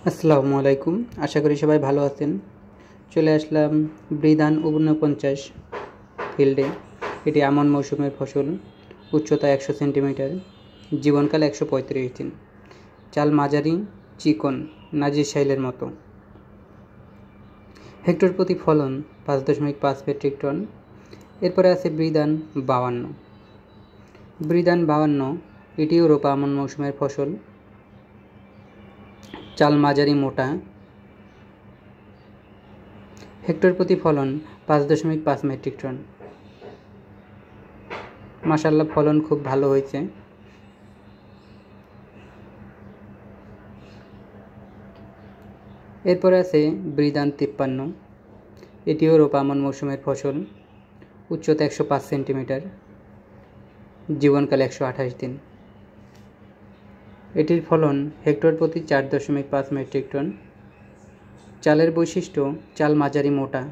আসসালামু আলাইকুম। আশা করি সবাই ভালো আছেন। চলে আসলাম বৃধান ৪৯ ফিল্ডে। এটি আমন মৌসুমের ফসল। উচ্চতা ১০০ সেন্টিমিটার, জীবনকাল ১৩৫ দিন। চাল মাঝারি, চিকন, নাজির শাইলের মতো। হেক্টর প্রতি ফলন ৫.৫ মেট্রিক টন। এরপরে আছে বৃধান ৫২। বৃধান ৫২ এটিও রোপা আমন মৌসুমের ফসল। চাল মাঝারি মোটা, হেক্টর প্রতি ফলন ৫.৫ মেট্রিক টন। মাশাআল্লাহ, ফলন খুব ভালো হয়েছে। এরপরে আছে বৃধান ৫৩। এটিও রোপা আমন মৌসুমের ফসল। উচ্চতা ১০৫ সেন্টিমিটার, জীবনকাল ১২৮ দিন। এটির ফলন হেক্টর প্রতি ৪.৫ মেট্রিক টন। চালের বৈশিষ্ট্য: চাল মাঝারি মোটা,